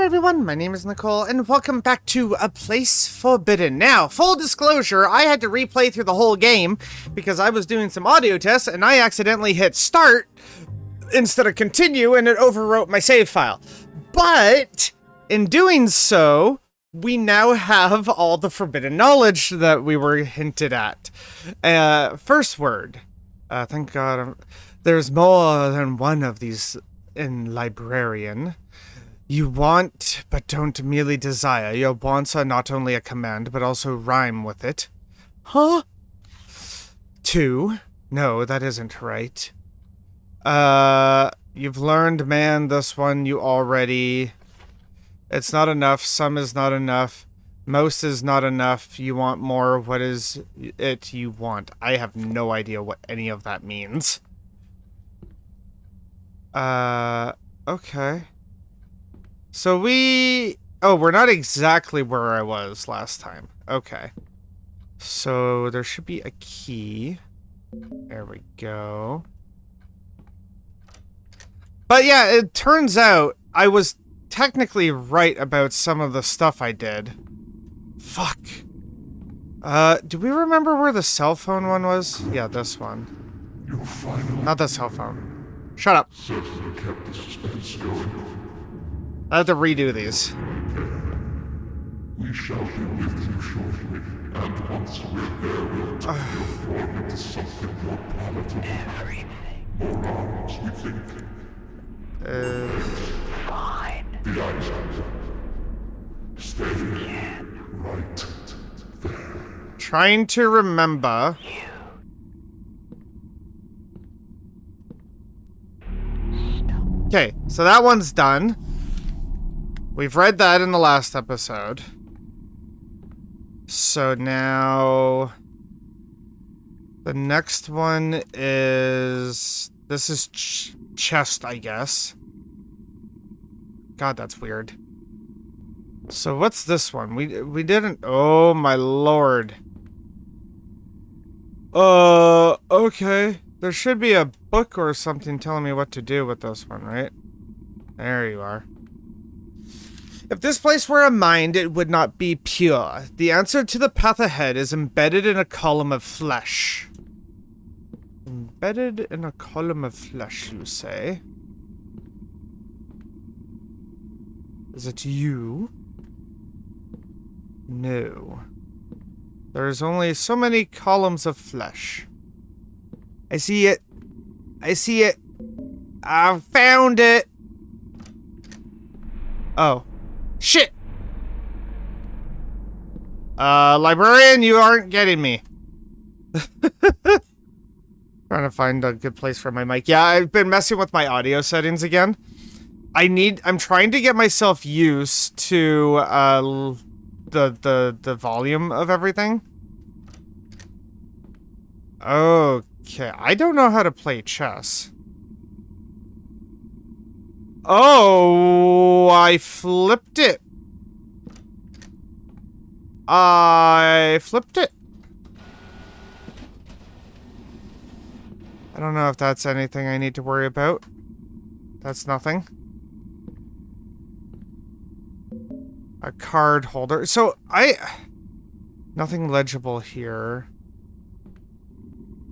everyone, my name is Nicole, and welcome back to A Place Forbidden. Now, full disclosure, I had to replay through the whole game because I was doing some audio tests and I accidentally hit start instead of continue and it overwrote my save file. But, in doing so, we now have all the forbidden knowledge that we were hinted at. First word. Thank God. There's more than one of these in Librarian. You want, but don't merely desire. Your wants are not only a command, but also rhyme with it. Huh? 2. No, that isn't right. You've learned, man, this one you already... It's not enough. Some is not enough. Most is not enough. You want more. What is it you want? I have no idea what any of that means. Okay. So we're not exactly where I was last time. Okay. So there should be a key. There we go. But yeah, it turns out I was technically right about some of the stuff I did. Fuck. Do we remember where the cell phone one was? Yeah, this one. Not the cell phone. Shut up. Certainly kept the suspense going. I have to redo these. We shall be with you shortly, and once we're there, we'll turn your form into something more palatable. More arms, we think. Fine. The eyes. Stay right there. Trying to remember. Okay, so that one's done. We've read that in the last episode. So now... The next one is... This is chest, I guess. God, that's weird. So what's this one? We didn't... Oh, my lord. Okay. There should be a book or something telling me what to do with this one, right? There you are. If this place were a mind, it would not be pure. The answer to the path ahead is embedded in a column of flesh. Embedded in a column of flesh, you say? Is it you? No. There's only so many columns of flesh. I see it. I see it. I found it. Oh. Shit! Librarian, you aren't getting me. Trying to find a good place for my mic. Yeah, I've been messing with my audio settings again. I'm trying to get myself used to, the volume of everything. Okay, I don't know how to play chess. Oh, I flipped it. I flipped it. I don't know if that's anything I need to worry about. That's nothing. A card holder. So, nothing legible here.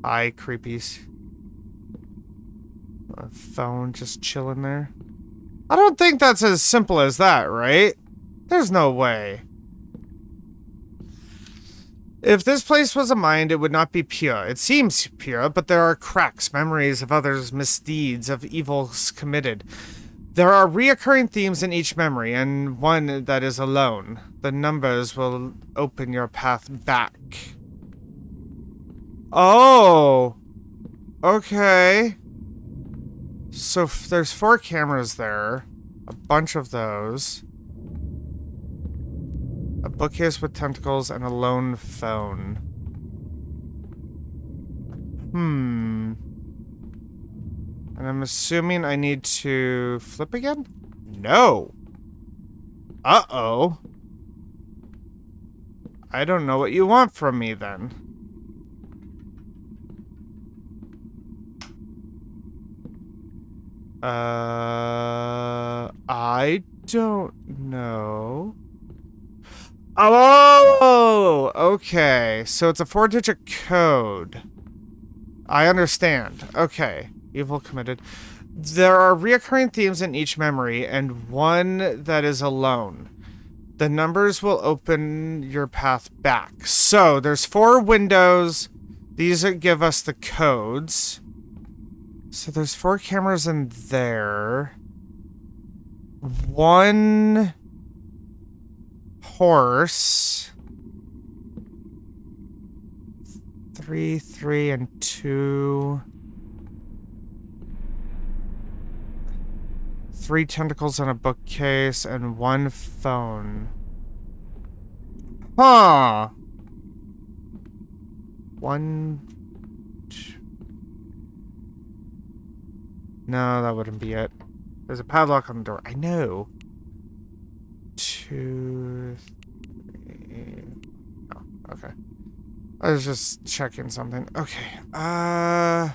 Hi, creepies. A phone just chilling there. I don't think that's as simple as that, right? There's no way. If this place was a mind, it would not be pure. It seems pure, but there are cracks, memories of others' misdeeds, of evils committed. There are reoccurring themes in each memory, and one that is alone. The numbers will open your path back. Oh! Okay. So there's 4 cameras there. A bunch of those. A bookcase with tentacles and a lone phone. And I'm assuming I need to flip again? No. Uh-oh. I don't know what you want from me then. I don't know. Oh, okay. So it's a 4-digit code. I understand. Okay. Evil committed. There are reoccurring themes in each memory and one that is alone. The numbers will open your path back. So there's 4 windows. These give us the codes. So there's 4 cameras in there. 1 horse. 3, 3, and 2. 3 tentacles on a bookcase and 1 phone. Huh. 1. 2. No, that wouldn't be it. There's a padlock on the door. I know. 2, 3. Oh, okay. I was just checking something. Okay.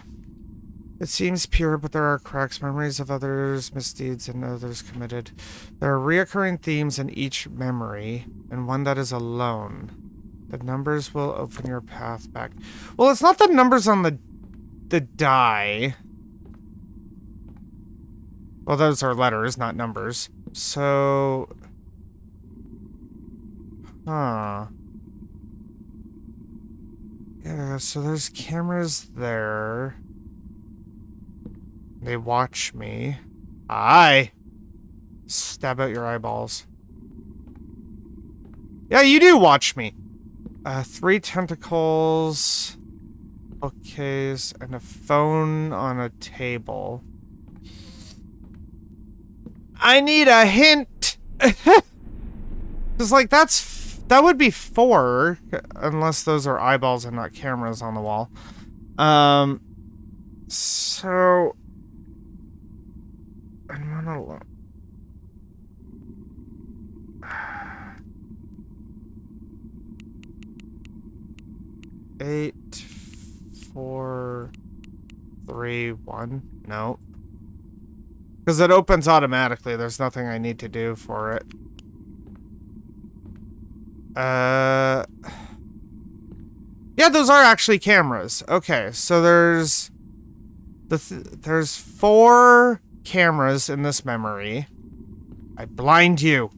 It seems pure, but there are cracks, memories of others' misdeeds and others committed. There are reoccurring themes in each memory, and one that is alone. The numbers will open your path back. Well, it's not the numbers on the die. Well, those are letters, not numbers. So... Huh. Yeah, so there's cameras there. They watch me. Aye. Stab out your eyeballs. Yeah, you do watch me. 3 tentacles. Bookcase. And a phone on a table. I need a hint. Cause like that would be 4, unless those are eyeballs and not cameras on the wall. So I'm gonna 8, 4, 3, 1. No. Because it opens automatically. There's nothing I need to do for it. Yeah, those are actually cameras. Okay, so there's there's 4 cameras in this memory. I blind you.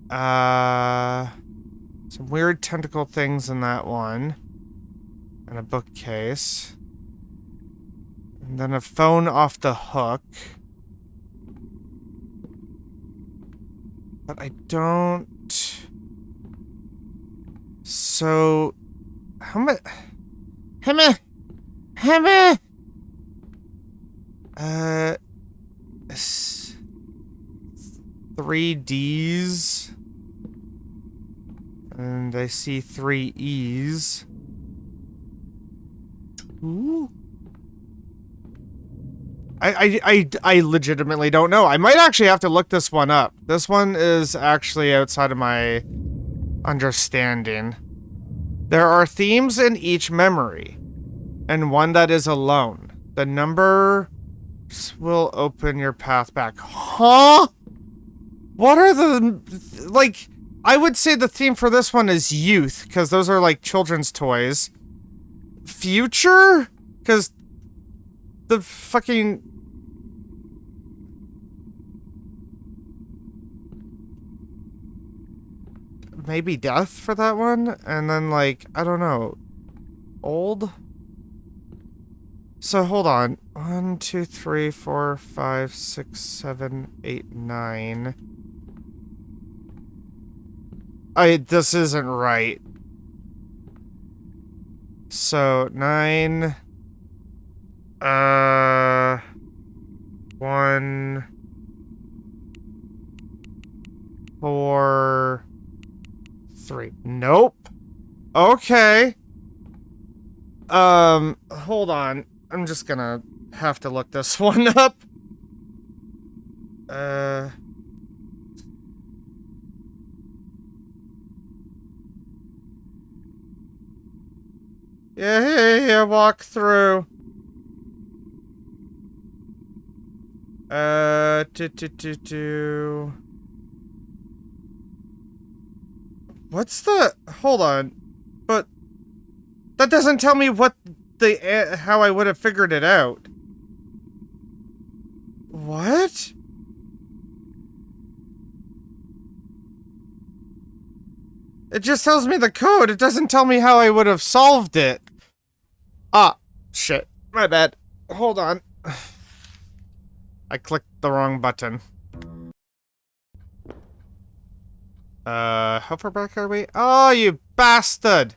Some weird tentacle things in that one. And a bookcase. And then a phone off the hook. But I don't... So... How much... Three D's. And I see 3 E's. Ooh. I legitimately don't know. I might actually have to look this one up. This one is actually outside of my understanding. There are themes in each memory, and one that is alone. The number will open your path back. Huh? What are the... Like, I would say the theme for this one is youth, because those are like children's toys. Future? Because the fucking... Maybe death for that one? And then, like, I don't know. Old? So, hold on. 1, 2, 3, 4, 5, 6, 7, 8, 9. This isn't right. So, 9... 1... 4... 3. Nope. Okay. Hold on. I'm just gonna have to look this one up. Yeah, walk through. What's the... Hold on. But... That doesn't tell me what the... how I would have figured it out. What? It just tells me the code. It doesn't tell me how I would have solved it. Ah, shit. My bad. Hold on. I clicked the wrong button. How far back are we? Oh, you bastard!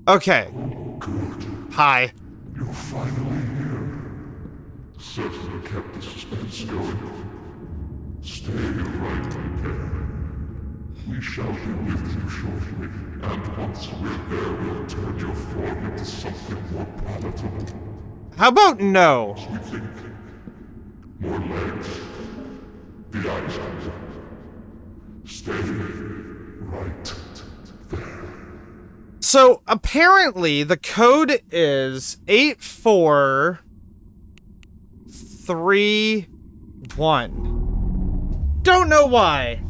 Okay. Good. Hi. You're finally here. Certainly kept the suspense going. Stay right there. We shall be with you shortly, and once we're there, we'll turn your form into something more palatable. How about no? As we think. More legs. The eyes. Stay right there. So, apparently, the code is 8431. Don't know why.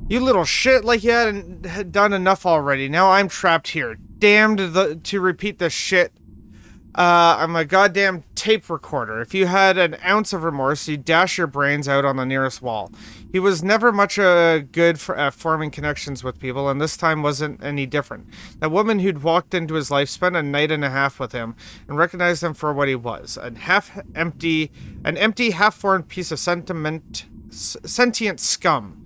You little shit, like you hadn't done enough already. Now I'm trapped here. Damned to repeat this shit. I'm a goddamn tape recorder. If you had an ounce of remorse, you'd dash your brains out on the nearest wall. He was never much good for forming connections with people, and this time wasn't any different. That woman who'd walked into his life spent a night and a half with him and recognized him for what he was, an empty, half-formed piece of sentient scum.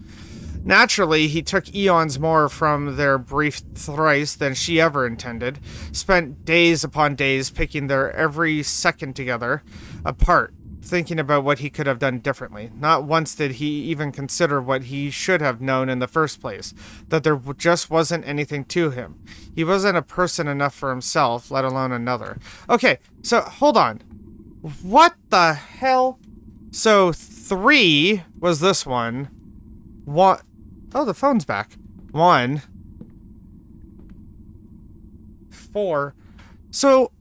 Naturally, he took eons more from their brief thrice than she ever intended, spent days upon days picking their every second together, apart, thinking about what he could have done differently. Not once did he even consider what he should have known in the first place, that there just wasn't anything to him. He wasn't a person enough for himself, let alone another. Okay, so, hold on. What the hell? So, 3 was this one. What? Oh, the phone's back. 1. 4. So...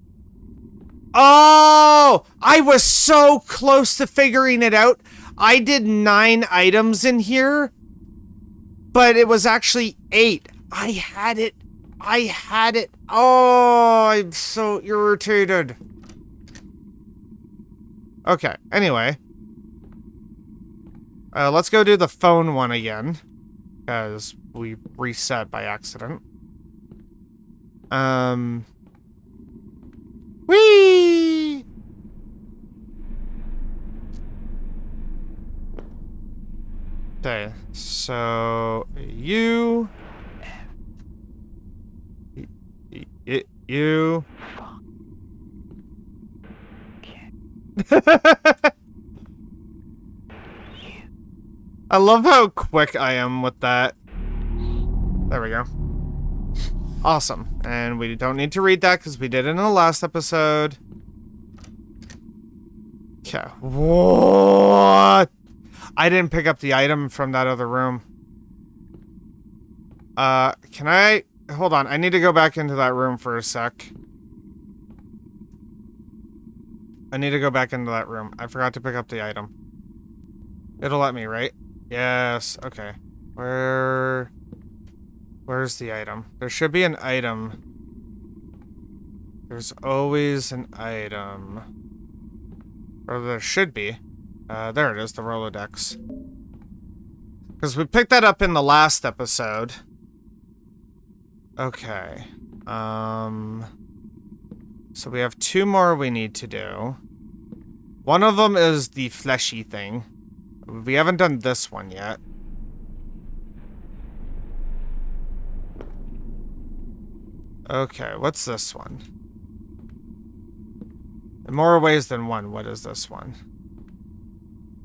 Oh! I was so close to figuring it out. I did 9 items in here, but it was actually 8. I had it. Oh, I'm so irritated. Okay, anyway. Let's go do the phone one again. Because we reset by accident. Whee! Okay, so you. I love how quick I am with that. There we go. Awesome. And we don't need to read that because we did it in the last episode. Okay. What? I didn't pick up the item from that other room. Can I... Hold on. I need to go back into that room for a sec. I need to go back into that room. I forgot to pick up the item. It'll let me, right? Yes, okay. Where's the item? There should be an item. There's always an item. Or there should be. There it is, the Rolodex. Because we picked that up in the last episode. Okay. So we have 2 more we need to do. One of them is the fleshy thing. We haven't done this one yet. Okay, what's this one? In more ways than one, what is this one?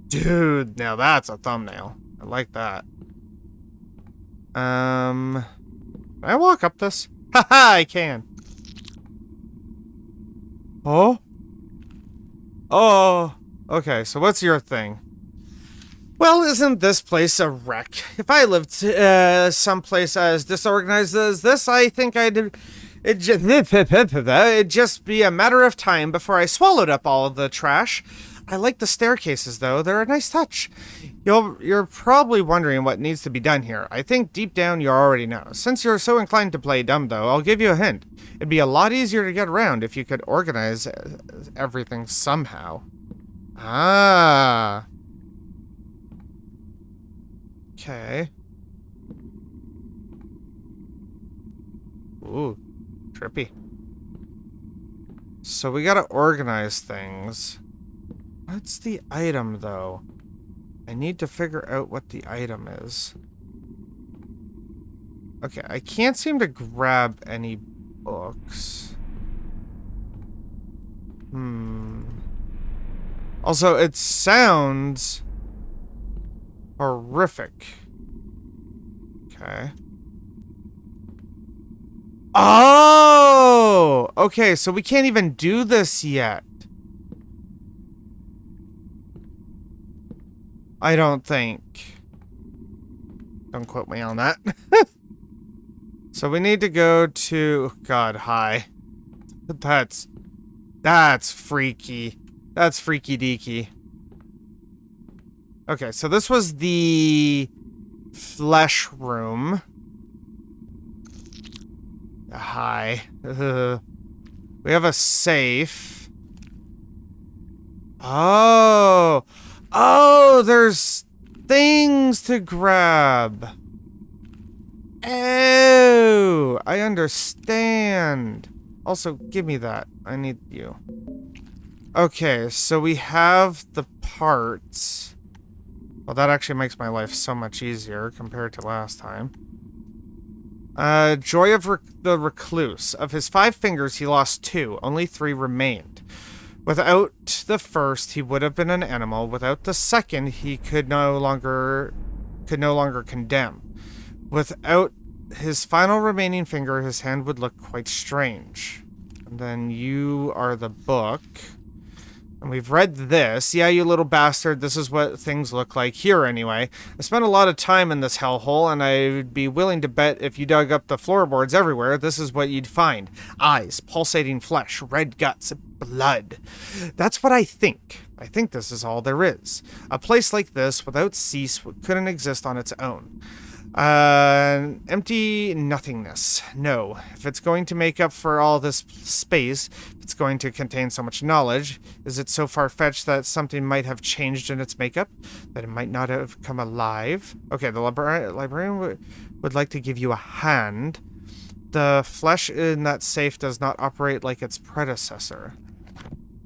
Dude, now that's a thumbnail. I like that. Can I walk up this? Haha, I can. Oh? Oh, okay, so what's your thing? Well, isn't this place a wreck? If I lived someplace as disorganized as this, I think it'd just be a matter of time before I swallowed up all of the trash. I like the staircases, though. They're a nice touch. You're probably wondering what needs to be done here. I think deep down you already know. Since you're so inclined to play dumb, though, I'll give you a hint. It'd be a lot easier to get around if you could organize everything somehow. Ah. Okay. Ooh, trippy. So we gotta organize things. What's the item, though? I need to figure out what the item is. Okay, I can't seem to grab any books. Also, it sounds horrific. Okay. Oh! Okay, so we can't even do this yet. I don't think. Don't quote me on that. So we need to go to... God, hi. That's freaky. That's freaky deaky. Okay, so this was the flesh room. Hi. We have a safe. Oh. Oh, there's things to grab. Oh, I understand. Also, give me that. I need you. Okay, so we have the parts. Well, that actually makes my life so much easier compared to last time. Joy of the Recluse. Of his 5 fingers, he lost 2. Only 3 remained. Without the first, he would have been an animal. Without the second, he could no longer condemn. Without his final remaining finger, his hand would look quite strange. And then you are the book. And we've read this. Yeah, you little bastard, this is what things look like here anyway. I spent a lot of time in this hellhole, and I'd be willing to bet if you dug up the floorboards everywhere, this is what you'd find. Eyes, pulsating flesh, red guts, blood. That's what I think. I think this is all there is. A place like this, without cease, couldn't exist on its own. Empty nothingness. No. If it's going to make up for all this space, if it's going to contain so much knowledge, is it so far-fetched that something might have changed in its makeup? That it might not have come alive? Okay, the librarian would like to give you a hand. The flesh in that safe does not operate like its predecessor.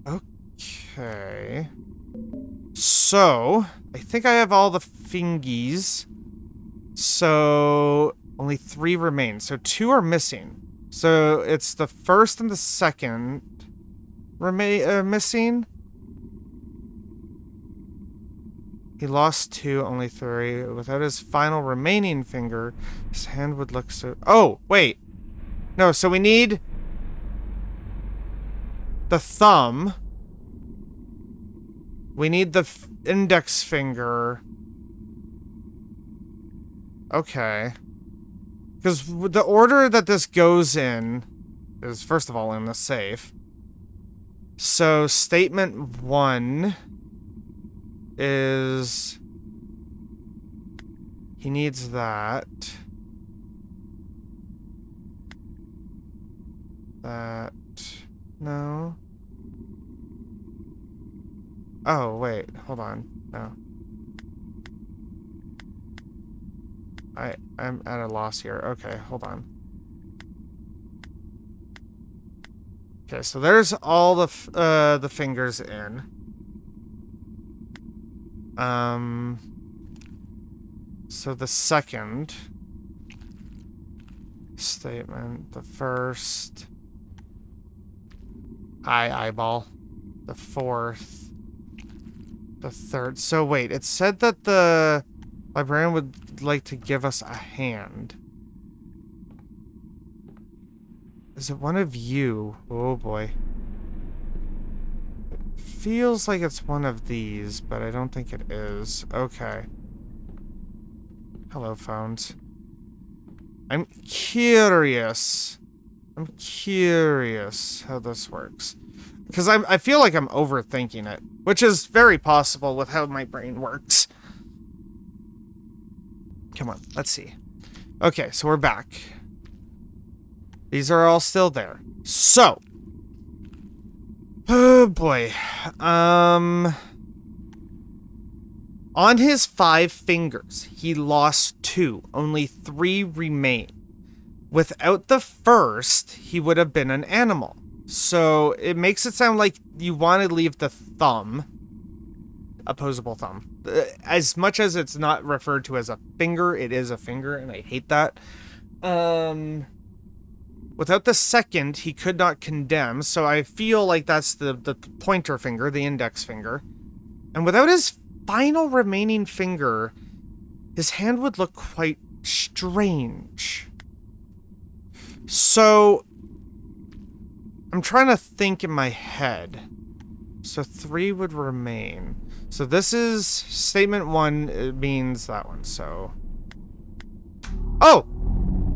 Okay. So, I think I have all the fingies. So, only 3 remain. So, 2 are missing. So, it's the first and the second missing. He lost 2, only 3. Without his final remaining finger, his hand would look so... Oh, wait. No, so we need the thumb. We need the index finger. Okay. Because the order that this goes in is, first of all, in the safe. So, statement 1 is... He needs that. That... No. Oh, wait. Hold on. No. I'm at a loss here. Okay, hold on. Okay, so there's all the fingers in. So the second statement, the first. Hi, eyeball. The fourth. The third. So wait, it said that the librarian would like to give us a hand. Is it one of you? Oh boy. Feels like it's one of these, but I don't think it is. Okay. Hello, phones. I'm curious. I'm curious how this works. Because I feel like I'm overthinking it, which is very possible with how my brain works. Come on, let's see. Okay, so we're back. These are all still there. So. Oh boy. On his 5 fingers, he lost 2. Only 3 remain. Without the first, he would have been an animal. So it makes it sound like you want to leave the thumb, opposable thumb. As much as it's not referred to as a finger, it is a finger, and I hate that. Without the second, he could not condemn, so I feel like that's the pointer finger, the index finger. And without his final remaining finger, his hand would look quite strange. So, I'm trying to think in my head. So 3 would remain. So this is statement 1, it means that one, so. Oh!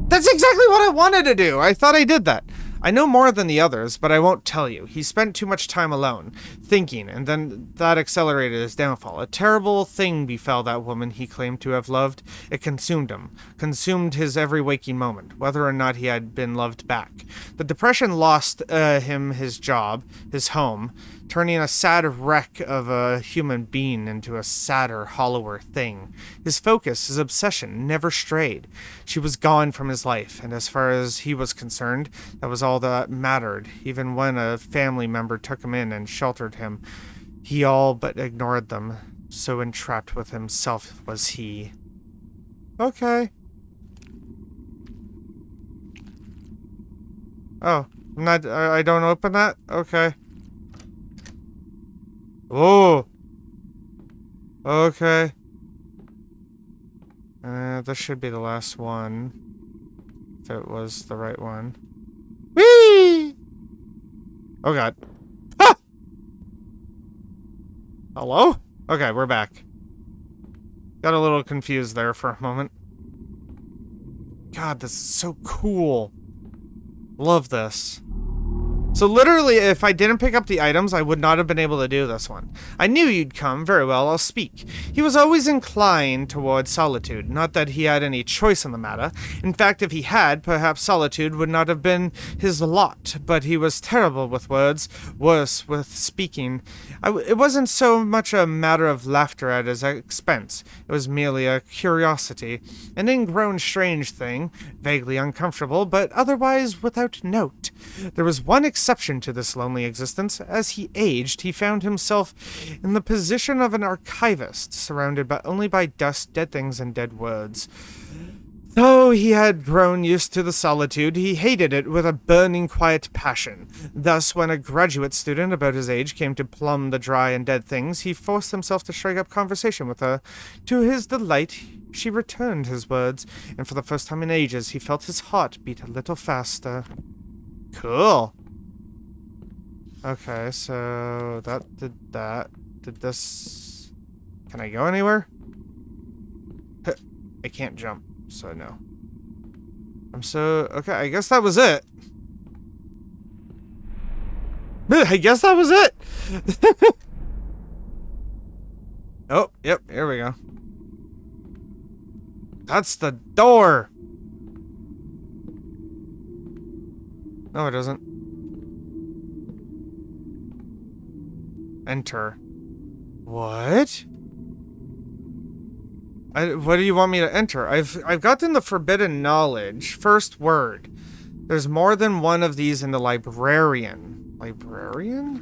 That's exactly what I wanted to do! I thought I did that. I know more than the others, but I won't tell you. He spent too much time alone, thinking, and then that accelerated his downfall. A terrible thing befell that woman he claimed to have loved. It consumed him, consumed his every waking moment, whether or not he had been loved back. The depression lost him his job, his home, turning a sad wreck of a human being into a sadder, hollower thing. His focus, his obsession, never strayed. She was gone from his life, and as far as he was concerned, that was all that mattered. Even when a family member took him in and sheltered him, he all but ignored them. So entrapped with himself was he. Okay. Oh, I don't open that? Okay. Oh. Okay. This should be the last one. If it was the right one. Whee! Oh god. Ah! Hello? Okay, we're back. Got a little confused there for a moment. God, this is so cool. Love this. So literally, if I didn't pick up the items, I would not have been able to do this one. I knew you'd come. Very well, I'll speak. He was always inclined towards solitude. Not that he had any choice in the matter. In fact, if he had, perhaps solitude would not have been his lot. But he was terrible with words, worse with speaking. It wasn't so much a matter of laughter at his expense. It was merely a curiosity. An ingrown strange thing, vaguely uncomfortable, but otherwise without note. There was one exception to this lonely existence. As he aged, he found himself in the position of an archivist, surrounded only by dust, dead things, and dead words. Though he had grown used to the solitude, he hated it with a burning, quiet passion. Thus, when a graduate student about his age came to plumb the dry and dead things, he forced himself to strike up conversation with her. To his delight, she returned his words, and for the first time in ages, he felt his heart beat a little faster. Cool. Okay, so that did that. Did this... Can I go anywhere? I can't jump, so no. Okay, I guess that was it. I guess that was it! Oh, yep, here we go. That's the door! No, it doesn't. Enter. What? What do you want me to enter? I've gotten the forbidden knowledge. First word. There's more than one of these in the librarian. Librarian?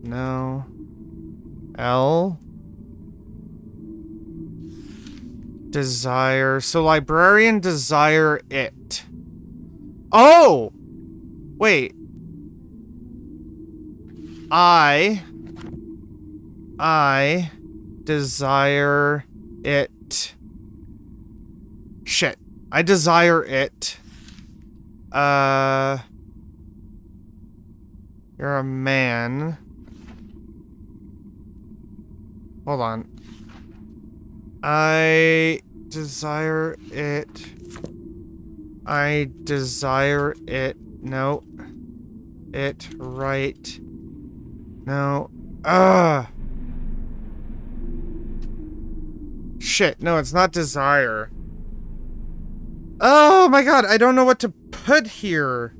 No. L? Desire. So librarian desire it. Oh! Wait. I desire it. Shit. I desire it. You're a man. Hold on. I desire it. I desire it. No. It right. No. Ugh. Shit. No, it's not desire. Oh my god, I don't know what to put here.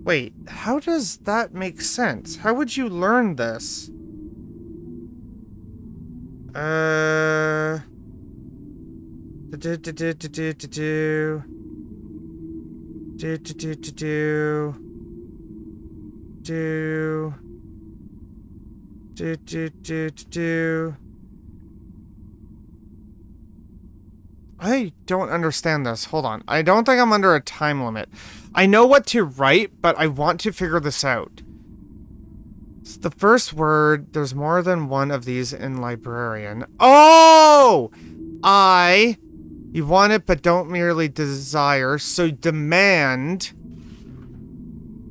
Wait, how does that make sense? How would you learn this? I don't understand this. Hold on. I don't think I'm under a time limit. I know what to write, but I want to figure this out. It's the first word. There's more than one of these in librarian. Oh! You want it, but don't merely desire. So demand.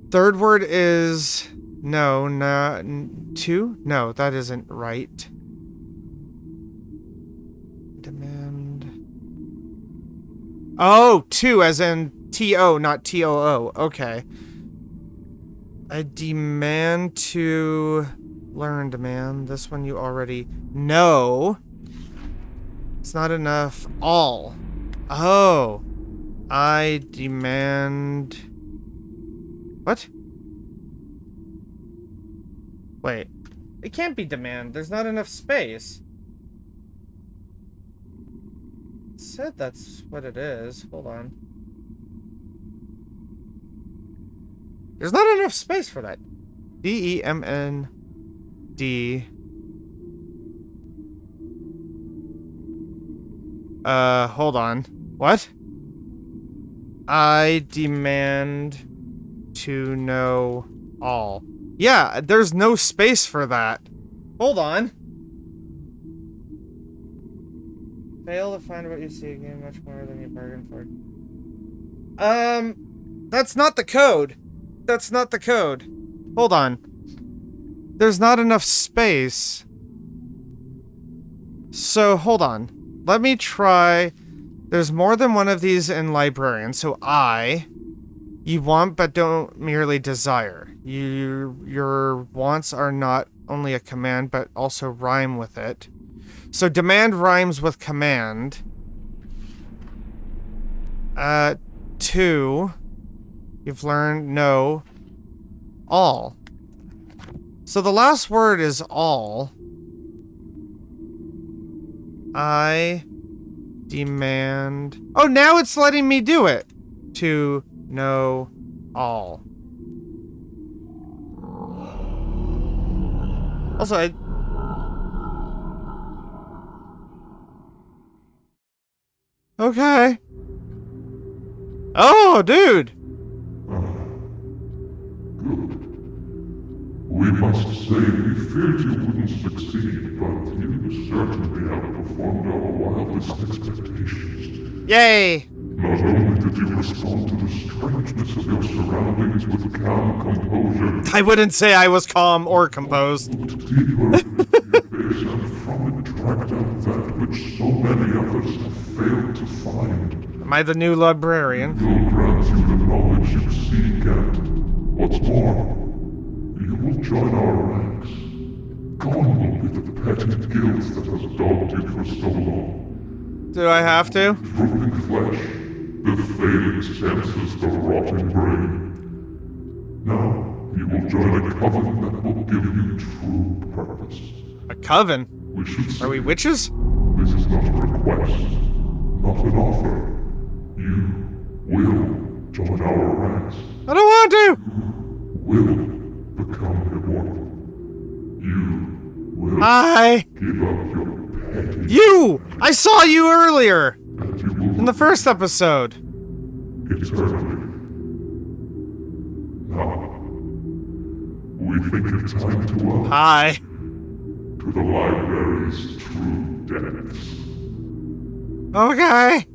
Third word is no, two? No, that isn't right. Demand. Oh, two, as in T-O, not T-O-O. Okay. I demand to learn, demand. This one you already know. It's not enough. All. Oh. I demand... What? Wait. It can't be demand. There's not enough space. It said that's what it is. Hold on. There's not enough space for that. D-E-M-N-D. Hold on. What? I demand to know all. Yeah, there's no space for that. Hold on. Fail to find what you see again much more than you bargained for. That's not the code. That's not the code. Hold on. There's not enough space. So, hold on. Let me try. There's more than one of these in librarian. So you want but don't merely desire. Your wants are not only a command but also rhyme with it. So demand rhymes with command. 2. You've learned no. All. So the last word is all. I demand... Oh, now it's letting me do it. To know all. Also, Okay. Oh, dude! Good. We must say we feared you wouldn't succeed, but you certainly outperformed our wildest expectations. Yay! Not only did you respond to the strangeness of your surroundings with calm composure, I wouldn't say I was calm or composed. looked deeper into the abyss and from it dragged out that which so many others have failed to find. Am I the new librarian? Will grant you the knowledge you seek, and what's more, you will join our ranks. Gone will be the petty guilt that has dogged you for so long. Do I have to? Drooping flesh, the failing senses, the rotting brain. Now, you will join a coven that will give you true purpose. A coven? We should say, Are we witches? this is not a request, not an offer. You will join our ranks. I don't want to! Will become immortal. You will Hi! give up your petty, You! I saw you earlier! and you will In the first episode. eternally. Now, we think it's time to welcome Hi. to the library's true depths. Okay.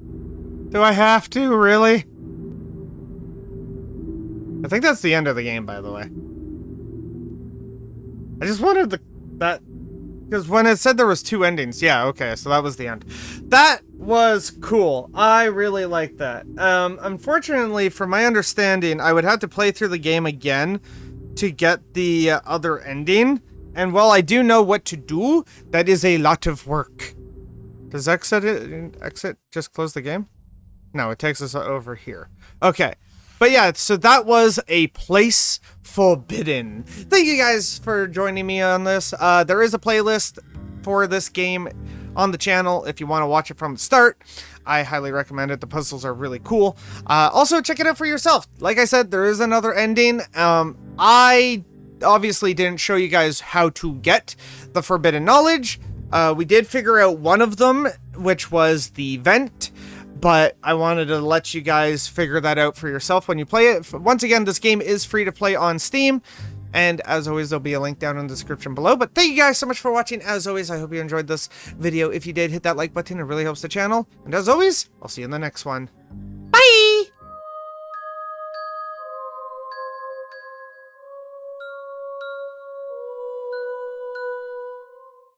Do I have to, really? I think that's the end of the game, by the way. I just wanted that... Because when it said there was 2 endings, yeah, okay, so that was the end. That was cool. I really liked that. Unfortunately, from my understanding, I would have to play through the game again to get the other ending. And while I do know what to do, that is a lot of work. Does exit just close the game? No, it takes us over here. Okay. But yeah, so that was A Place Forbidden. Thank you guys for joining me on this. There is a playlist for this game on the channel if you want to watch it from the start. I highly recommend it. The puzzles are really cool. Also, check it out for yourself. Like I said, there is another ending. I obviously didn't show you guys how to get the forbidden knowledge. We did figure out one of them, which was the vent. But I wanted to let you guys figure that out for yourself when you play it. Once again, this game is free to play on Steam. And as always, there'll be a link down in the description below. But thank you guys so much for watching. As always, I hope you enjoyed this video. If you did, hit that like button. It really helps the channel. And as always, I'll see you in the next one.